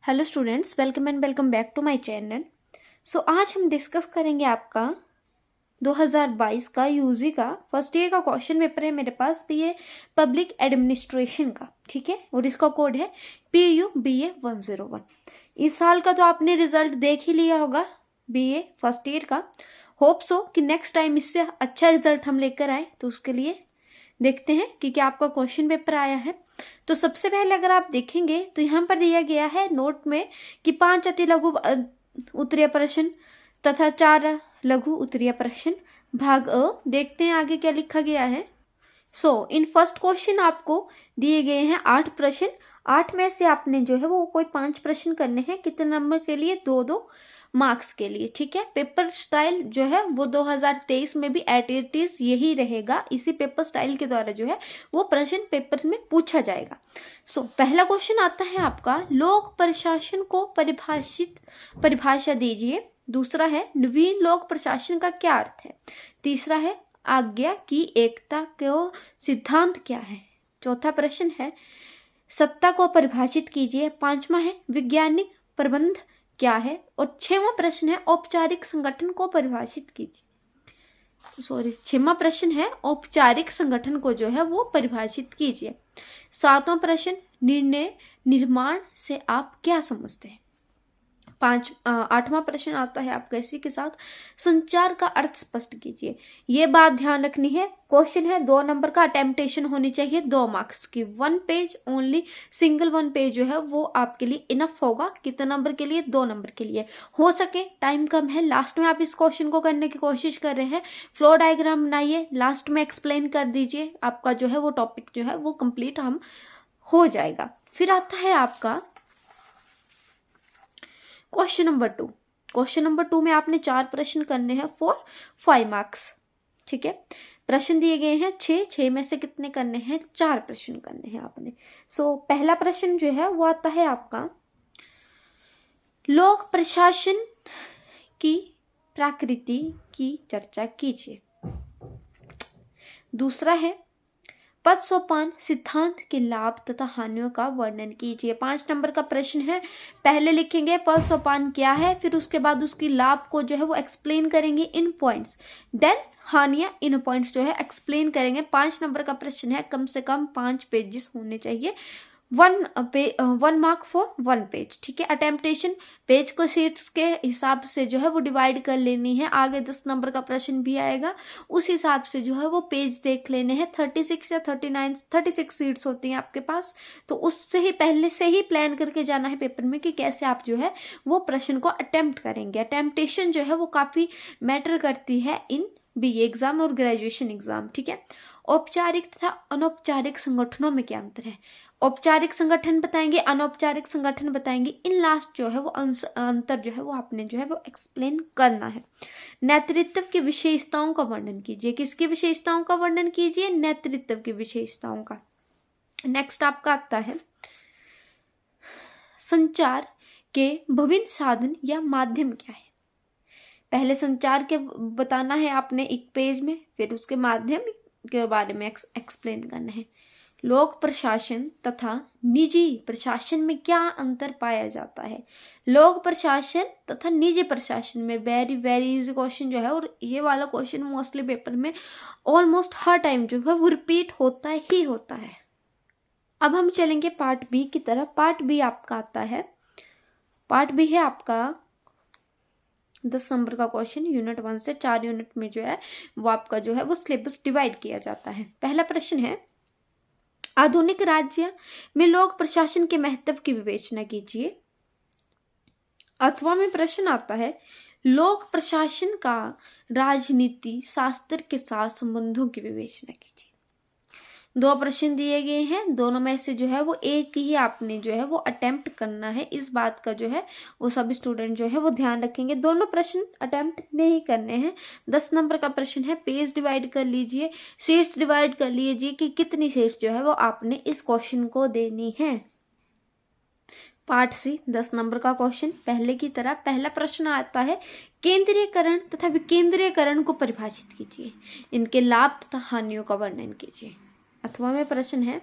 Hello students, welcome and welcome back to my channel. आज हम discuss करेंगे आपका 2022 का यूजी का फर्स्ट ईयर का क्वेश्चन पेपर है मेरे पास बीए पब्लिक एडमिनिस्ट्रेशन का। ठीक है, और इसका कोड है PUBA 101। इस साल का तो आपने रिजल्ट देख ही लिया होगा बीए फर्स्ट ईयर का। होप सो कि नेक्स्ट टाइम इससे अच्छा रिजल्ट हम लेकर आए, तो उसके लिए देखते हैं कि क्या आपका क्वेश्चन पेपर आया है। तो सबसे पहले अगर आप देखेंगे तो यहाँ पर दिया गया है नोट में कि 5 अति लघु उत्तरीय प्रश्न तथा 4 लघु उत्तरीय प्रश्न भाग अ। देखते हैं आगे क्या लिखा गया है। इन फर्स्ट क्वेश्चन आपको दिए गए हैं 8 प्रश्न। 8 में से आपने जो है वो कोई 5 प्रश्न करने हैं। कितने नंबर के लिए? 2-2 मार्क्स के लिए। ठीक है, पेपर स्टाइल जो है वो 2023 में भी एट इट इज यही रहेगा। इसी पेपर स्टाइल के द्वारा जो है वो प्रश्न पेपर में पूछा जाएगा। पहला क्वेश्चन आता है आपका, लोक प्रशासन को परिभाषा दीजिए। दूसरा है, नवीन लोक प्रशासन का क्या अर्थ है। तीसरा है, आज्ञा की एकता का सिद्धांत क्या है। चौथा प्रश्न है, सत्ता को परिभाषित कीजिए। पांचवा है, वैज्ञानिक प्रबंध क्या है। और 6वां प्रश्न है, औपचारिक संगठन को परिभाषित कीजिए। 6वां प्रश्न है, औपचारिक संगठन को जो है वो परिभाषित कीजिए। 7वां प्रश्न, निर्णय निर्माण से आप क्या समझते हैं। 8वां प्रश्न आता है आपका इसी के साथ, संचार का अर्थ स्पष्ट कीजिए। ये बात ध्यान रखनी है, क्वेश्चन है 2 नंबर का, अटेम्प्टेशन होनी चाहिए 2 मार्क्स की। 1 पेज ओनली, सिंगल 1 पेज जो है वो आपके लिए इनफ होगा। कितने नंबर के लिए? 2 नंबर के लिए। हो सके, टाइम कम है, लास्ट में आप इस क्वेश्चन को करने की कोशिश कर रहे हैं, फ्लो डायग्राम बनाइए, लास्ट में एक्सप्लेन कर दीजिए। आपका जो है वो टॉपिक जो है वो कंप्लीट हम हो जाएगा। फिर आता है आपका क्वेश्चन नंबर 2। क्वेश्चन नंबर 2 में आपने 4 प्रश्न करने हैं फॉर 5 मार्क्स। ठीक है, प्रश्न दिए गए हैं 6 में से कितने करने हैं? 4 प्रश्न करने हैं आपने। पहला प्रश्न जो है वो आता है आपका, लोक प्रशासन की प्रकृति की चर्चा कीजिए। दूसरा है, पद सोपान सिद्धांत के लाभ तथा हानियों का वर्णन कीजिए। 5 नंबर का प्रश्न है। पहले लिखेंगे पद सोपान क्या है, फिर उसके बाद उसकी लाभ को जो है वो एक्सप्लेन करेंगे इन पॉइंट्स, देन हानियां इन पॉइंट्स जो है एक्सप्लेन करेंगे। 5 नंबर का प्रश्न है, कम से कम 5 पेजेस होने चाहिए। 1 मार्क फॉर 1 पेज। ठीक है, अटेम्प्टेशन पेज को सीट्स के हिसाब से जो है वो डिवाइड कर लेनी है। आगे 10 नंबर का प्रश्न भी आएगा, उस हिसाब से जो है वो पेज देख लेने हैं। 36 या 36 सीट्स होती हैं आपके पास, तो उससे ही पहले से ही प्लान करके जाना है पेपर में कि कैसे आप जो है वो प्रश्न को अटेम्प्ट करेंगे। अटेम्प्टेशन जो है वो काफी मैटर करती है इन बीए एग्जाम और ग्रेजुएशन एग्जाम। ठीक है, औपचारिक तथा अनौपचारिक संगठनों में क्या अंतर है। औपचारिक संगठन बताएंगे, अनौपचारिक संगठन बताएंगे। इन लास्ट जो है वो अंतर जो है वो आपने जो है वो एक्सप्लेन करना है। नेतृत्व की विशेषताओं का वर्णन कीजिए। किसकी विशेषताओं का वर्णन कीजिए? नेतृत्व की विशेषताओं का। नेक्स्ट आपका आता है, संचार के विभिन्न साधन या माध्यम क्या है। पहले संचार के बताना है आपने एक पेज में, फिर उसके माध्यम के बारे में एक्सप्लेन करना है। लोक प्रशासन तथा निजी प्रशासन में क्या अंतर पाया जाता है। लोक प्रशासन तथा निजी प्रशासन में वेरी वेरी इजी क्वेश्चन जो है, और ये वाला क्वेश्चन मोस्टली पेपर में ऑलमोस्ट हर टाइम जो है वो रिपीट होता ही होता है। अब हम चलेंगे पार्ट बी की तरफ। पार्ट बी आपका आता है, पार्ट बी है आपका 10 नंबर का क्वेश्चन। यूनिट 1 से 4 यूनिट में जो है वो आपका जो है वो सिलेबस डिवाइड किया जाता है। पहला प्रश्न है, आधुनिक राज्य में लोक प्रशासन के महत्व की विवेचना कीजिए। अथवा में प्रश्न आता है, लोक प्रशासन का राजनीति शास्त्र के साथ संबंधों की विवेचना कीजिए। 2 प्रश्न दिए गए हैं, दोनों में से जो है वो एक ही आपने जो है वो अटेम्प्ट करना है। इस बात का जो है वो सभी स्टूडेंट जो है वो ध्यान रखेंगे। दोनों प्रश्न अटेम्प्ट नहीं करने हैं। 10 नंबर का प्रश्न है, पेज डिवाइड कर लीजिए, सीट्स डिवाइड कर लीजिए कि कितनी सीट्स जो है वो आपने इस क्वेश्चन को देनी है। पार्ट सी 10 नंबर का क्वेश्चन पहले की तरह। पहला प्रश्न आता है, केंद्रीयकरण तथा विकेंद्रीयकरण को परिभाषित कीजिए। इनके लाभ तथा हानियों का वर्णन कीजिए। अथवा में प्रश्न है,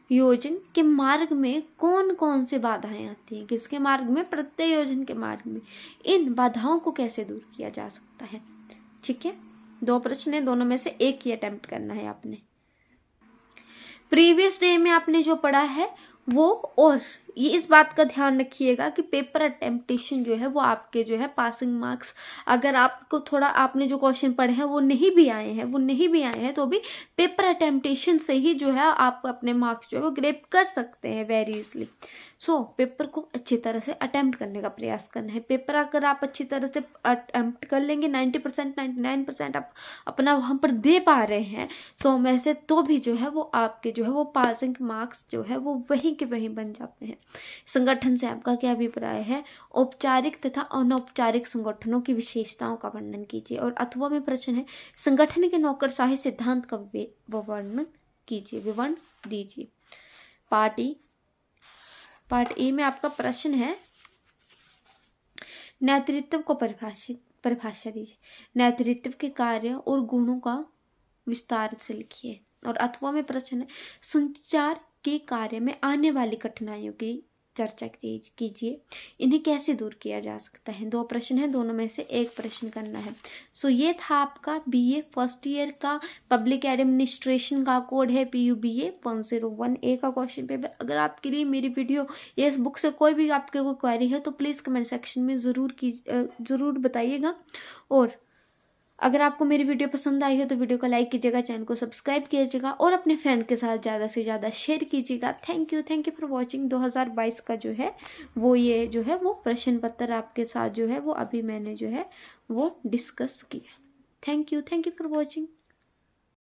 योजन के मार्ग में कौन कौन से बाधाएं आती हैं? किसके मार्ग में? प्रत्ययोजन के मार्ग में। इन बाधाओं को कैसे दूर किया जा सकता है? ठीक है, 2 प्रश्न है, दोनों में से एक ही अटेम्प्ट करना है आपने। प्रीवियस डे में आपने जो पढ़ा है वो, और ये इस बात का ध्यान रखिएगा कि पेपर अटेम्प्टेशन जो है वो आपके जो है पासिंग मार्क्स, अगर आपको थोड़ा आपने जो क्वेश्चन पढ़े हैं वो नहीं भी आए हैं तो भी पेपर अटेम्प्टेशन से ही जो है आप अपने मार्क्स जो है वो ग्रेप कर सकते हैं वेरी इजली। सो पेपर को अच्छी तरह से अटेम्प्ट करने का प्रयास करना है। पेपर अगर आप अच्छी तरह से अटेम्प्ट कर लेंगे, 90% 99% आप अपना वहाँ पर दे पा रहे हैं 100 में से, तो भी जो है वो आपके जो है वो पासिंग मार्क्स जो है वो वहीं के वहीं बन जाते हैं। संगठन से आपका क्या अभिप्राय है? औपचारिक तथा अनौपचारिक संगठनों की विशेषताओं का वर्णन कीजिए। और अथवा में प्रश्न है, संगठन के नौकरशाही सिद्धांत का वर्णन कीजिए, विवरण दीजिए। पार्ट ए में आपका प्रश्न है, नेतृत्व को परिभाषा दीजिए। नेतृत्व के कार्य और गुणों का विस्तार से लिखिए। और अथवा में प्रश्न है, संचार के कार्य में आने वाली कठिनाइयों की चर्चा कीजिए, इन्हें कैसे दूर किया जा सकता है। 2 प्रश्न है, दोनों में से एक प्रश्न करना है। सो ये था आपका बीए फर्स्ट ईयर का पब्लिक एडमिनिस्ट्रेशन का कोड है PUBA 101A का क्वेश्चन पेपर। अगर आपके लिए मेरी वीडियो या इस बुक से कोई भी आपके कोई क्वेरी है तो प्लीज़ कमेंट सेक्शन में ज़रूर बताइएगा। और अगर आपको मेरी वीडियो पसंद आई हो तो वीडियो को लाइक कीजिएगा, चैनल को सब्सक्राइब कीजिएगा और अपने फ्रेंड के साथ ज़्यादा से ज़्यादा शेयर कीजिएगा। Thank you for watching. 2022 का जो है वो ये जो है वो प्रश्न पत्र आपके साथ जो है वो अभी मैंने जो है वो डिस्कस किया। Thank you for watching.